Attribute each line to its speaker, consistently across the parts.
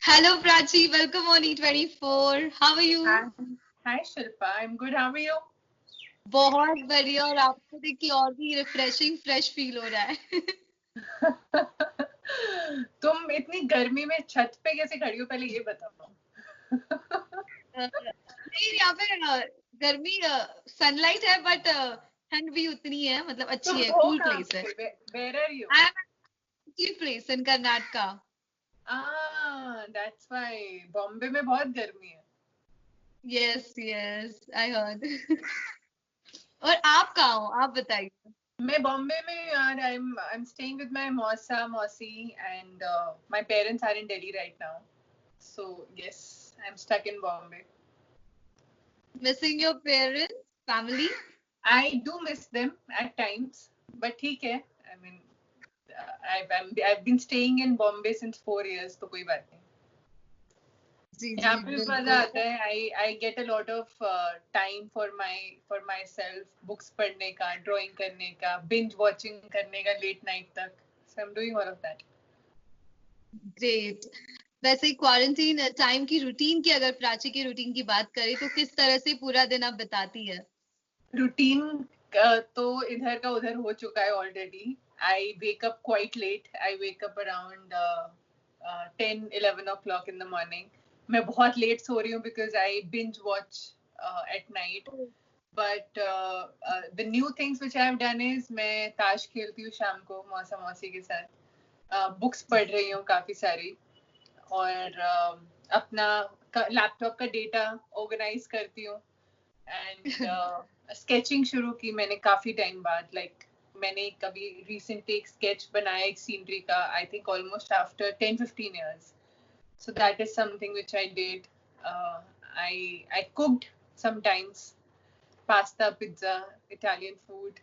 Speaker 1: Hello Prachi, welcome on E24. How are you?
Speaker 2: Hi, hi Shilpa. I'm good. How are you?
Speaker 1: बहुत बढ़िया और आपको देख के और भी रिफ्रेशिंग फ्रेश फील हो रहा है।
Speaker 2: तुम इतनी गर्मी में छत पे कैसे खड़ी हो पहले ये बताओ।
Speaker 1: नहीं यहाँ पे गर्मी सनलाइट है बट ठंड भी उतनी है मतलब अच्छी
Speaker 2: तुम
Speaker 1: है
Speaker 2: हो
Speaker 1: कूल
Speaker 2: कहाँ
Speaker 1: प्लेस है।
Speaker 2: पे? Where are you?
Speaker 1: I am place in Karnataka.
Speaker 2: That's why. Bombay में बहुत गर्मी है।
Speaker 1: Yes yes I heard. और आप कहाँ हो आप बताइए।
Speaker 2: मैं बॉम्बे में यार I'm staying with my मौसा मौसी and my parents are in Delhi right now. So yes, I'm stuck in Bombay.
Speaker 1: Missing your parents family.
Speaker 2: I do miss them at times, but ठीक है. I mean, I've been staying in Bombay since 4 years, तो कोई बात नहीं.
Speaker 1: जी जी
Speaker 2: यहाँ पे भी मजा
Speaker 1: बिल्कुल।
Speaker 2: आता है. I get a lot of time for myself, books पढ़ने का, drawing करने का, binge watching करने का late night तक. So I'm doing all of that.
Speaker 1: Great. वैसे ही क्वारंटीन टाइम की रूटीन की अगर प्राची की रूटीन की बात करें तो किस तरह से पूरा दिन आप बताती है।
Speaker 2: Routine तो इधर का उधर हो चुका है already. I wake up quite late. I wake up around 10-11 o'clock in the morning. मैं बहुत लेट सो रही हूँ because I binge watch at night. But the new things which I have done is मैं ताश खेलती हूँ शाम को मौसा मौसी के साथ. बुक्स पढ़ रही हूँ काफी सारी और अपना लैपटॉप का डेटा ऑर्गेनाइज करती हूँ एंड स्केचिंग शुरू की मैंने काफी टाइम बाद मैंने कभी रिसेंटली एक स्केच बनाया एक सीनरी का I think almost after 10-15 years. So that is something which I did. I cooked sometimes pasta, pizza, Italian food.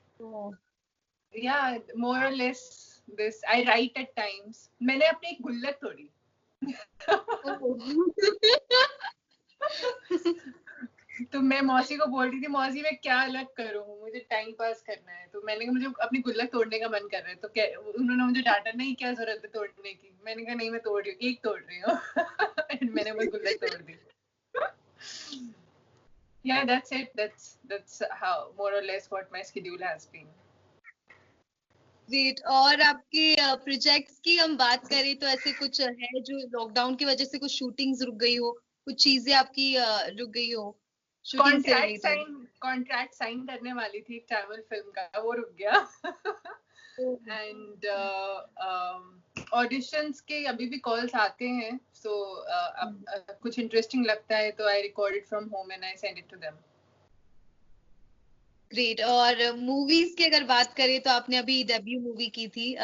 Speaker 2: Yeah, more or less this. I write at times. मैंने अपनी एक गुल्लक तोड़ी. तो मैं मौसी को बोल रही थी मौसी मैं क्या अलग करूं मुझे टाइम पास करना है तो मैंने कहा मुझे अपनी गुल्लक तोड़ने का मन कर रहा है तो क्या उन्होंने मुझे डांटा नहीं क्या जरूरत है तोड़ने की मैंने कहा नहीं मैं तोड़ रही हूँ एक तोड़ रही हूँ मैंने वो गुल्लक तोड़ दी. Yeah, that's it. That's how more or less what my schedule has been.
Speaker 1: Great. और आपके प्रोजेक्ट्स की हम बात करें तो ऐसे कुछ है जो लॉकडाउन की वजह से कुछ शूटिंग्स रुक गई हो कुछ चीजें आपकी रुक गई हो शूटिंग से रिलेटेड।
Speaker 2: कॉन्ट्रैक्ट साइन करने वाली थी ट्रैवल फिल्म का वो रुक गया. एंड ऑडिशंस के अभी भी कॉल्स आते हैं सो अब कुछ इंटरेस्टिंग लगता है तो I record it from home and I send it to them.
Speaker 1: Great. और मूवीज की अगर बात करें तो आपने अभी डेब्यू मूवी की थी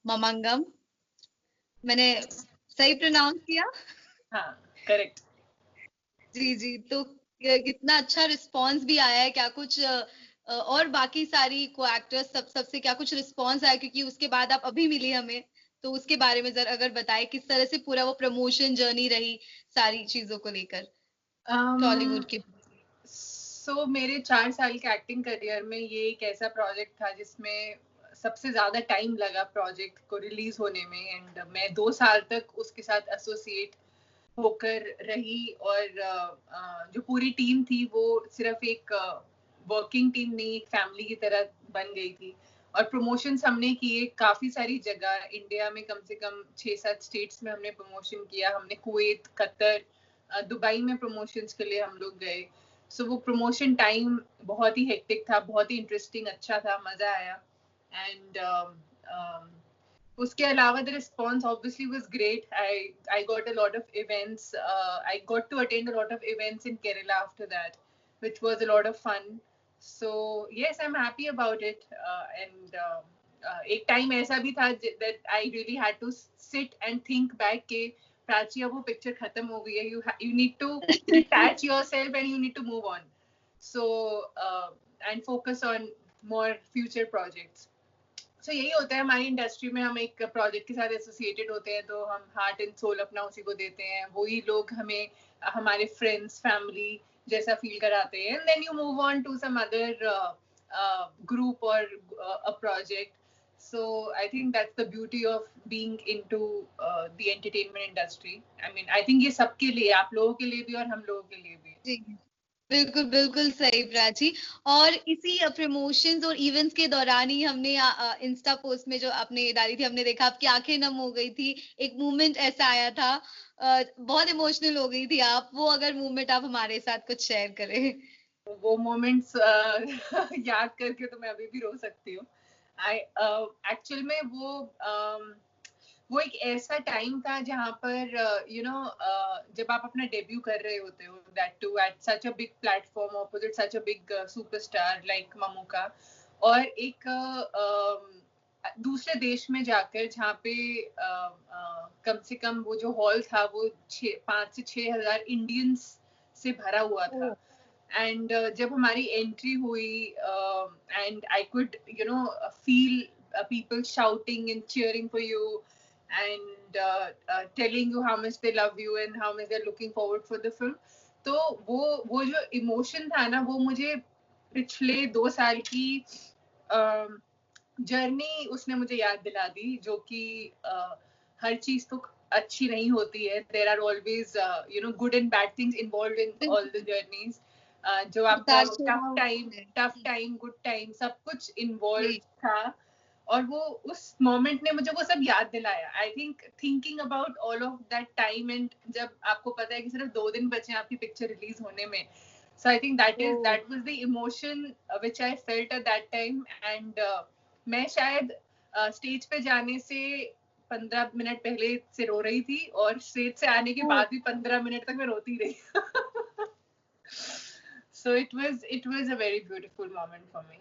Speaker 1: ममंगम। मैंने सही प्रोनाउंस किया।
Speaker 2: हाँ करेक्ट.
Speaker 1: जी जी तो कितना अच्छा रिस्पांस भी आया है क्या कुछ और बाकी सारी को एक्टर्स सबसे क्या कुछ रिस्पांस आया क्योंकि उसके बाद आप अभी मिली हमें तो उसके बारे में जरा अगर बताएं किस तरह से पूरा वो प्रमोशन जर्नी रही सारी चीजों को लेकर टॉलीवुड की।
Speaker 2: सो मेरे 4 साल के एक्टिंग करियर में ये एक ऐसा प्रोजेक्ट था जिसमें सबसे ज्यादा टाइम लगा प्रोजेक्ट को रिलीज होने में एंड मैं 2 साल तक उसके साथ एसोसिएट होकर रही और जो पूरी टीम थी वो सिर्फ एक वर्किंग टीम नहीं एक फैमिली की तरह बन गई थी और प्रमोशंस हमने किए काफी सारी जगह इंडिया में कम से कम 6-7 स्टेट्स में हमने प्रमोशन किया हमने कुवैत कतर दुबई में प्रमोशंस के लिए हम लोग गए. सो वो प्रमोशन टाइम बहुत ही हेक्टिक था बहुत ही इंटरेस्टिंग अच्छा था मजा आया एंड उसके अलावा the response obviously was great. I got a lot of events. I got to attend a lot of events in Kerala after that, which was a lot of fun. So yes, I'm happy about it. And एक time ऐसा भी था that I really had to sit and think back के प्राची अब वो picture खत्म हो गई है you need to detach yourself and you need to move on. So and focus on more future projects. सो यही होता है हमारी इंडस्ट्री में हम एक प्रोजेक्ट के साथ एसोसिएटेड होते हैं तो हम हार्ट एंड सोल अपना उसी को देते हैं वही लोग हमें हमारे फ्रेंड्स फैमिली जैसा फील कराते हैं and then you move on to some other group और a project. So I think that's the beauty of being into the entertainment industry. I mean, I think ये सबके लिए, आप लोगों के लिए भी और हम लोगों के लिए भी.
Speaker 1: जी बिल्कुल बिल्कुल सही प्राची। और इसी प्रमोशंस और इवेंट्स के दौरान ही हमने इंस्टा पोस्ट में जो आपने डाली थी, हमने देखा आपकी आंखें नम हो गई थी। एक मूवमेंट ऐसा आया था, बहुत इमोशनल हो गई थी आप। वो अगर मूवमेंट आप हमारे साथ कुछ शेयर करें।
Speaker 2: वो मोमेंट्स याद करके तो मैं अभी भी रो सकती हूँ. एक्चुअल में वो एक ऐसा टाइम था जहाँ पर जब आप अपना डेब्यू कर रहे होते हो, that to at such a big platform opposite such a big superstar like Mammukka, और एक दूसरे देश में जाकर जहाँ पे कम से कम वो जो हॉल था वो 5 से 6 हजार इंडियंस से भरा हुआ था. एंड जब हमारी एंट्री हुई and I could feel people shouting and cheering for you and telling you how much they love you and how much they're looking forward for the film. तो वो जो इमोशन था ना, वो मुझे पिछले 2 साल की जर्नी उसने मुझे याद दिला दी, जो कि हर चीज तो अच्छी नहीं होती है. There are always good and bad things involve in all the journeys. जो आपका टफ टाइम गुड टाइम सब कुछ इन्वॉल्व था, और वो उस मोमेंट ने मुझे वो सब याद दिलाया. I thinking about all of that time, and जब आपको पता है कि सिर्फ 2 दिन बचे हैं आपकी पिक्चर रिलीज होने में, so I think that was the emotion which I felt at that time. And मैं शायद स्टेज पे जाने से 15 मिनट पहले से रो रही थी, और स्टेज से आने के बाद भी 15 मिनट तक मैं रोती रही. So it was a very beautiful moment for me.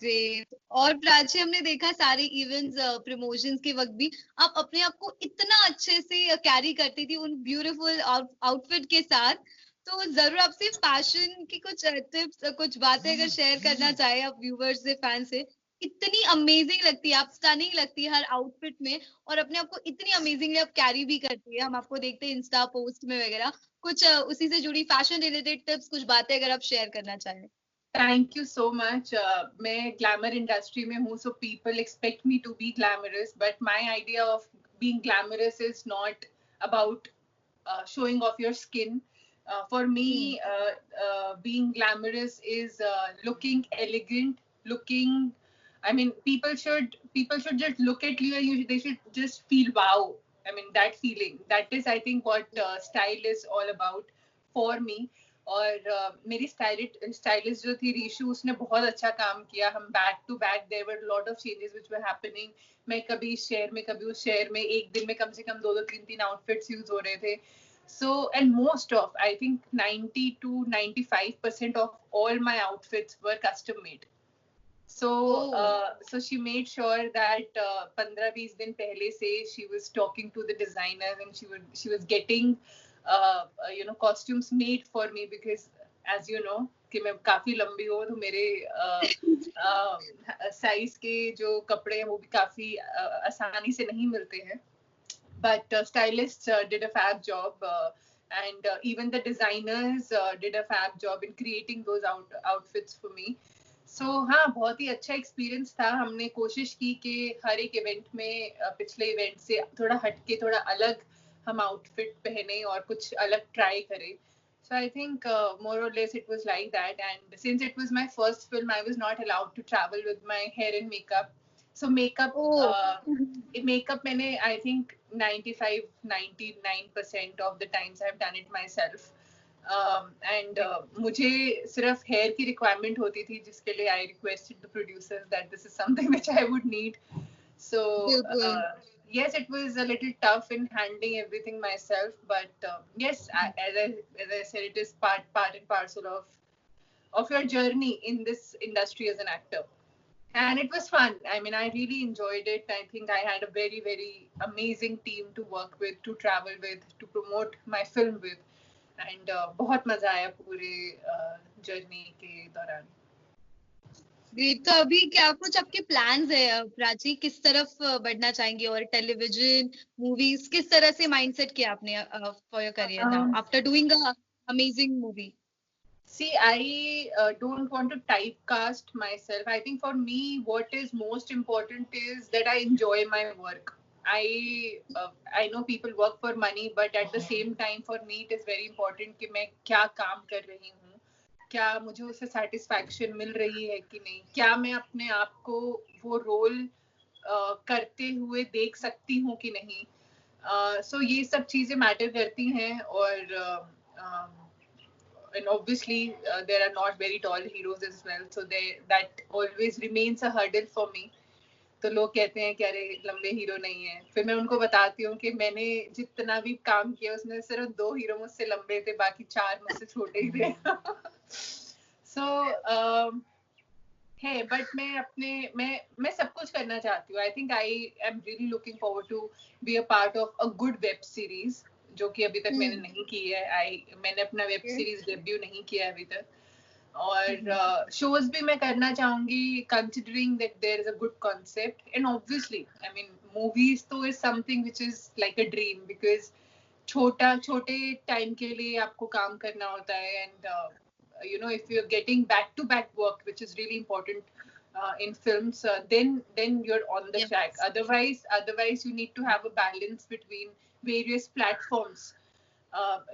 Speaker 1: Great. और प्राची, हमने देखा सारे इवेंट्स प्रमोशंस के वक्त भी आप अपने आप को इतना अच्छे से कैरी करती थी उन ब्यूटीफुल आउटफिट के साथ. तो जरूर आपसे फैशन की कुछ टिप्स, कुछ बातें अगर शेयर करना चाहे आप व्यूवर्स से, फैन से. इतनी अमेजिंग लगती है आप, स्टनिंग लगती है हर आउटफिट में, और अपने आप को इतनी अमेजिंगली आप कैरी भी करती है. हम आपको देखते हैं इंस्टा पोस्ट में वगैरह. कुछ उसी से जुड़ी फैशन रिलेटेड टिप्स, कुछ बातें अगर आप शेयर करना चाहें.
Speaker 2: Thank you so much. मैं glamour industry में हूँ, so people expect me to be glamorous, but my idea of being glamorous is not about showing off your skin. For me, being glamorous is looking elegant, looking. I mean, people should just look at you and they should just feel wow. I mean, that feeling. That is, I think, what style is all about for me. और मेरी stylist जो थी रीशु, उसने बहुत अच्छा काम किया. हम back to back there were lot of changes which were happening. मैं कभी इस शहर में कभी उस शहर में, एक दिन में कम से कम 2-3 आउटफिट्स यूज हो रहे थे. So, and most of, I think 90 to 95% of all my outfits were custom made. So, so she made sure that 15-20 दिन पहले से she was talking to the designers and she was getting costumes made for me, because as you know कि मैं काफी लंबी हूँ, तो मेरे साइज के जो कपड़े हैं वो भी काफी आसानी से नहीं मिलते हैं. But stylists did a fab job, and even the designers did a fab job in creating those outfits for me. So हाँ, बहुत ही अच्छा एक्सपीरियंस था. हमने कोशिश की कि हर एक इवेंट में पिछले इवेंट से थोड़ा हटके, थोड़ा अलग हम आउटफिट पहने और कुछ अलग ट्राई करें. So I think more or less it was like that. And since it was my first film, I was not allowed to travel with my hair and makeup. So makeup, makeup मैंने I think 99% of the times I've done it myself. And मुझे सिर्फ hair की requirement होती थी, जिसके लिए I requested the producers that this is something which I would need. So yes, it was a little tough in handling everything myself, but yes, as I said, it is part and parcel of your journey in this industry as an actor. And it was fun. I mean, I really enjoyed it. I think I had a very, very amazing team to work with, to travel with, to promote my film with. And बहुत मजा आया पूरे journey के दौरान.
Speaker 1: तो अभी क्या कुछ आपके प्लान्स है प्राची, किस तरफ बढ़ना चाहेंगे, और टेलीविजन, मूवीज, किस तरह से माइंडसेट किया आपने for your career now after doing a amazing movie?
Speaker 2: See, I don't want to typecast myself. I think for me, what is most important is that I enjoy my work. I know people work for money, but at the same time, for me, it is very important कि मैं क्या काम कर रही हूँ, क्या मुझे उससे satisfaction मिल रही है कि नहीं, क्या मैं अपने आप को वो रोल करते हुए देख सकती हूँ कि नहीं. So ये सब चीजें मैटर करती हैं. और and obviously there are not very tall heroes as well, so that always remains a hurdle for me. तो लोग कहते हैं कि अरे लंबे हीरो नहीं है, फिर मैं उनको बताती हूँ कि मैंने जितना भी काम किया उसमें सिर्फ 2 हीरो मुझसे लंबे थे, बाकी 4 मुझसे छोटे ही थे. So है, बट मैं सब कुछ करना चाहती हूँ. I think I am really looking forward to be a part of a good web series, जो कि अभी तक मैंने नहीं की है. मैंने अपना वेब सीरीज डेब्यू नहीं किया अभी तक. और शोज भी मैं करना चाहूंगी, considering that there is a good concept. And obviously I mean movies तो is something which is like a dream, because छोटे टाइम के लिए आपको काम करना होता है. And if you're getting back to back work, which is really important in films, then you're on the track. Otherwise you need to have a balance between various platforms,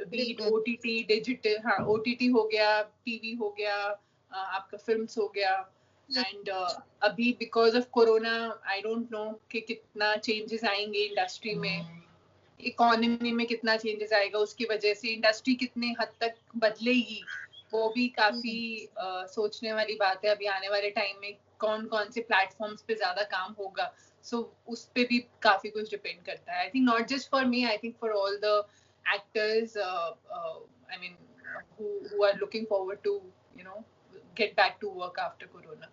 Speaker 2: be it OTT, digital. हाँ, OTT हो गया, TV हो गया, आपका films हो गया. And अभी because of corona, I don't know कि कितना changes आएंगे इंडस्ट्री में, इकोनॉमी में कितना चेंजेस आएगा, उसकी वजह से इंडस्ट्री कितने हद तक बदलेगी, वो भी काफी सोचने वाली बात है. अभी आने वाले टाइम में कौन कौन से प्लेटफॉर्म्स पे ज्यादा काम होगा, सो उस पे भी काफी कुछ डिपेंड करता है. I think not just for me, I think for all the actors, I mean who are looking forward to get back to work after corona.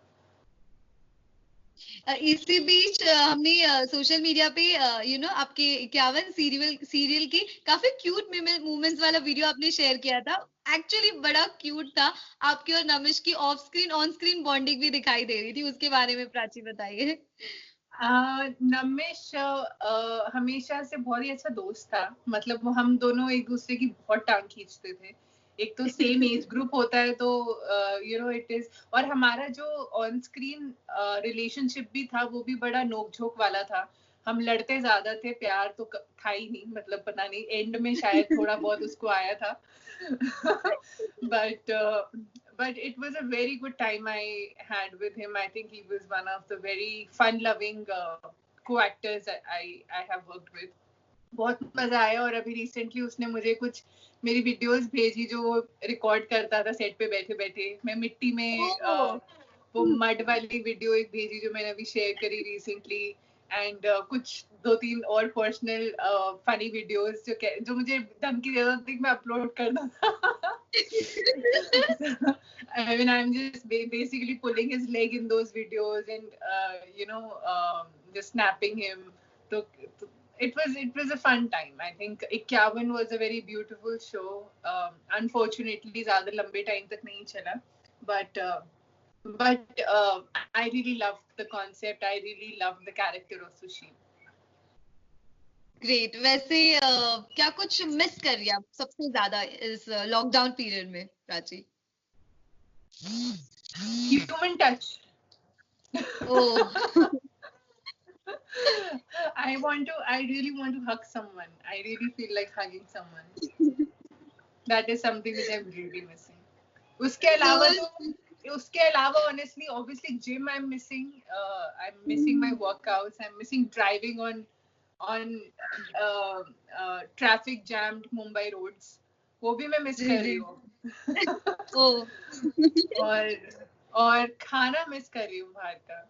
Speaker 1: इसी बीच हमने सोशल मीडिया पे आपके 51 सीरियल की काफी क्यूट मोमेंट्स वाला video आपने share किया था. एक्चुअली बड़ा क्यूट था. आपकी और नमिश की of screen on screen bonding भी दिखाई दे रही थी. उसके बारे में प्राची बताइए.
Speaker 2: नमिश हमेशा से बहुत ही अच्छा दोस्त था. मतलब हम दोनों एक दूसरे की बहुत टांग खींचते थे. एक तो सेम एज ग्रुप होता है, तो इट इज. और हमारा जो ऑन स्क्रीन रिलेशनशिप भी था, वो भी बड़ा नोक-झोंक वाला था. हम लड़ते ज्यादा थे, प्यार तो था ही नहीं. मतलब पता नहीं, एंड में शायद थोड़ा बहुत उसको आया था. but it was a very good time I had with him. I think he was one of the very fun-loving co-actors I have worked with. बहुत मजा आया. और अभी रिसेंटली उसने मुझे कुछ मेरी वीडियोस भेजी जो वो रिकॉर्ड करता था सेट पे बैठे बैठे. मैं मिट्टी में वो मड वाली वीडियो एक भेजी जो मैंने अभी शेयर करी रिसेंटली. एंड कुछ 2-3 और पर्सनल फनी वीडियोस जो मुझे धमकी देता था कि मैं अपलोड कर दूंगा. I mean, I'm just basically pulling his leg in those videos and just snapping him. So it was a fun time. I think 51 was a very beautiful show. Unfortunately ज़्यादा लंबे टाइम तक नहीं चला, but I really loved the concept. I really loved the character of Sushi.
Speaker 1: Great. वैसे क्या कुछ miss कर रही आप सबसे ज्यादा इस लॉकडाउन पीरियड में Prachi?
Speaker 2: Human touch.
Speaker 1: Oh.
Speaker 2: I really want to hug someone. I really feel like hugging someone. That is something which I'm really missing. उसके अलावा honestly, obviously gym I'm missing. I'm missing my workouts. I'm missing driving on traffic jammed Mumbai roads. वो भी मैं miss कर रही हूँ. और खाना मिस कर रही हूँ बाहर का.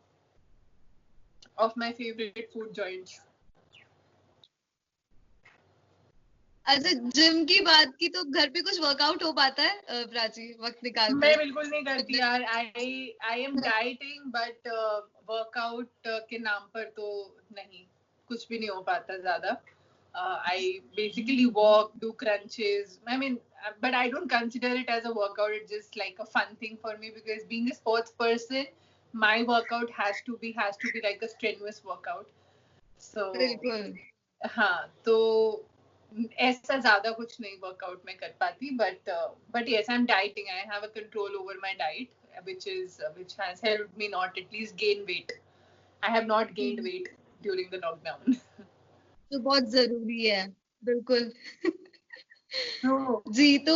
Speaker 2: Of my favorite food joints.
Speaker 1: अच्छा, जिम की बात की तो घर पे कुछ वर्कआउट हो पाता है प्राची वक्त निकाल के?
Speaker 2: मैं बिल्कुल नहीं करती यार. I am dieting, but workout के नाम पर तो नहीं, कुछ भी नहीं हो पाता ज्यादा. I basically walk, do crunches. I mean, but I don't consider it as a workout. It's just like a fun thing for me, because being a sports person, my workout has to be like a strenuous workout. So हाँ, तो ऐसा ज्यादा कुछ नहीं workout में कर पाती, but yes, I'm dieting. I have a control over my diet, which has helped me not at least gain weight. I have not gained weight during the lockdown.
Speaker 1: तो बहुत जरूरी है, बिल्कुल।
Speaker 2: तो
Speaker 1: जी, तो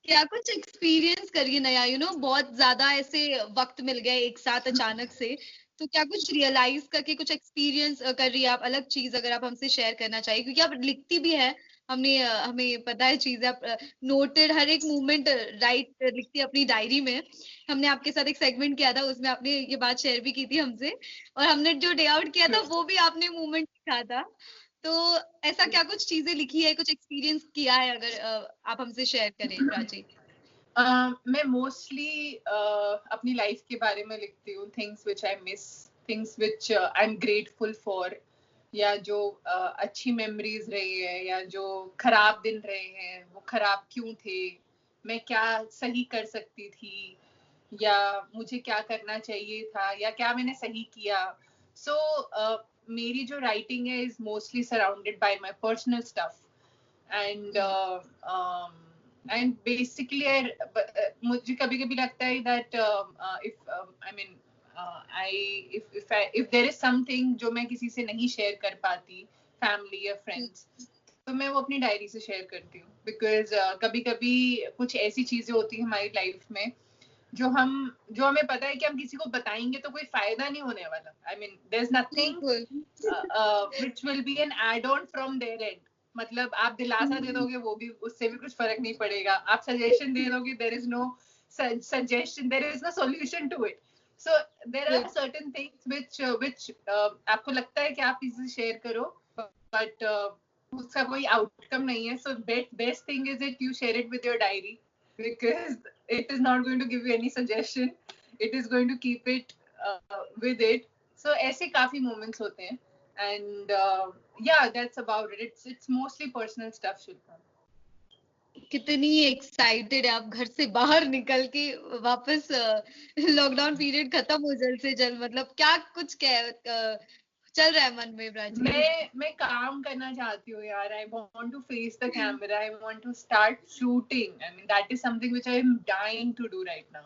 Speaker 1: क्या कुछ एक्सपीरियंस करिए नया, बहुत ज्यादा ऐसे वक्त मिल गया एक साथ अचानक से, तो क्या कुछ रियलाइज करके कुछ एक्सपीरियंस कर रही है आप, अलग चीज अगर आप हमसे शेयर करना चाहिए, क्योंकि आप लिखती भी है, हमें पता है चीजें, आप नोटेड हर एक मूवमेंट राइट लिखती है अपनी डायरी में। हमने आपके साथ एक सेगमेंट किया था, उसमें आपने ये बात शेयर भी की थी हमसे, और हमने जो डे आउट किया था वो भी आपने मूवमेंट लिखा था। तो ऐसा क्या कुछ चीजें लिखी है, कुछ एक्सपीरियंस किया है, अगर आप हमसे शेयर करें प्राची।
Speaker 2: मैं मोस्टली अपनी लाइफ के बारे में लिखती हूँ, things which I miss, things which I am grateful for, या जो अच्छी मेमोरीज रही है, या जो खराब दिन रहे हैं वो खराब क्यों थे, मैं क्या सही कर सकती थी, या मुझे क्या करना चाहिए था, या क्या मैंने सही किया। सो मेरी जो राइटिंग है is mostly surrounded by my personal stuff, and basically मुझे कभी कभी लगता है that if I mean if there is something जो मैं किसी से नहीं शेयर कर पाती, फैमिली या फ्रेंड्स, तो मैं वो अपनी डायरी से शेयर करती हूँ, बिकॉज कभी कभी कुछ ऐसी चीजें होती है हमारी लाइफ में जो हमें पता है कि हम किसी को बताएंगे तो कोई फायदा नहीं होने वाला। I mean there is nothing which will be an add on from their end. मतलब आप दिलासा दे दोगे, वो भी, उससे भी कुछ फर्क नहीं पड़ेगा। आप सजेशन दे दोगे, there is no suggestion, there is no solution to it. So there are certain things which आपको लगता है कि आप किसी से शेयर करो, बट उसका कोई आउटकम नहीं है। So best thing is it you share it with your diary, because it is not going to give you any suggestion, it is going to keep it with it. So ऐसे काफी moments होते हैं, and yeah, that's about it. It's mostly personal stuff, Shilpa.
Speaker 1: कितनी excited है आप घर से बाहर निकल के, वापस लॉकडाउन पीरियड खत्म हो जल्द से जल्द, मतलब क्या कुछ चल रहा है मन में प्राची।
Speaker 2: मैं काम करना चाहती हूँ यार। I want to face the camera, I want to start shooting. I mean, that is something which I am dying to do right now,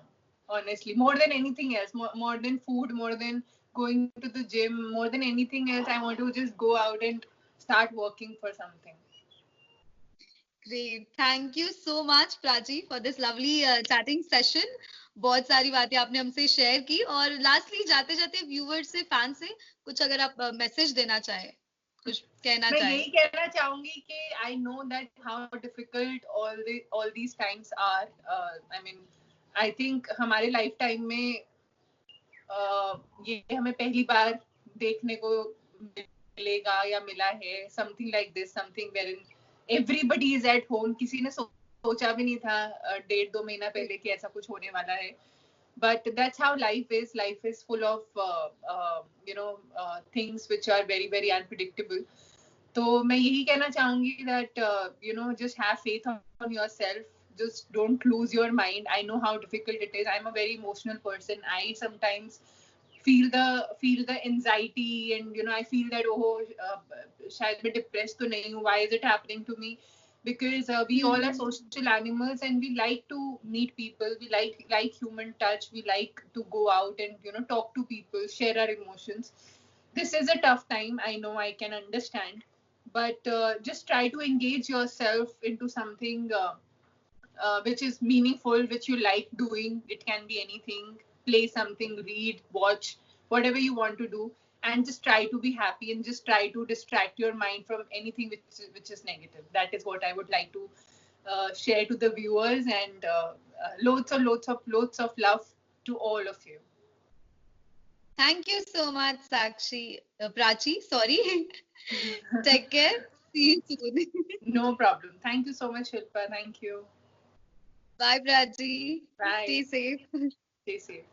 Speaker 2: honestly, more than anything else, more than food, more than going to the gym, more than anything else, I want to just go out and start working for something.
Speaker 1: Great. Thank you so much, Prachi, for this lovely chatting session. बहुत सारी बातें आपने हमसे share की, और lastly जाते जाते viewers से, फैन से कुछ अगर आप मैसेज देना चाहे, कुछ कहना
Speaker 2: मैं
Speaker 1: चाहे।
Speaker 2: यही कहना चाहूंगी कि I know that how difficult all these times are. I mean, I think हमारे लाइफ टाइम में ये हमें पहली बार देखने को मिलेगा या मिला है, something like this, something wherein everybody is at home. किसी ने सोचा भी नहीं था 1.5-2 महीना पहले कि ऐसा कुछ होने वाला है। But that's how life is. Life is full of things which are very very unpredictable. तो मैं यही कहना चाहूंगी that just have faith on yourself. Just don't lose your mind. I know how difficult it is. I'm a very emotional person. I sometimes feel the anxiety, and I feel that शायद मैं depressed तो नहीं हूँ. Why is it happening to me? Because we all are social animals, and we like to meet people. We like human touch. We like to go out and talk to people, share our emotions. This is a tough time, I know, I can understand, but just try to engage yourself into something which is meaningful, which you like doing. It can be anything. Play something, read, watch, whatever you want to do, and just try to be happy, and just try to distract your mind from anything which is negative. That is what I would like to share to the viewers, and loads of love to all of you.
Speaker 1: Thank you so much, Prachi, sorry. Take care. See you soon.
Speaker 2: No problem. Thank you so much, Shilpa. Thank you.
Speaker 1: Bye, Prachi.
Speaker 2: Bye.
Speaker 1: Stay safe.
Speaker 2: Stay safe.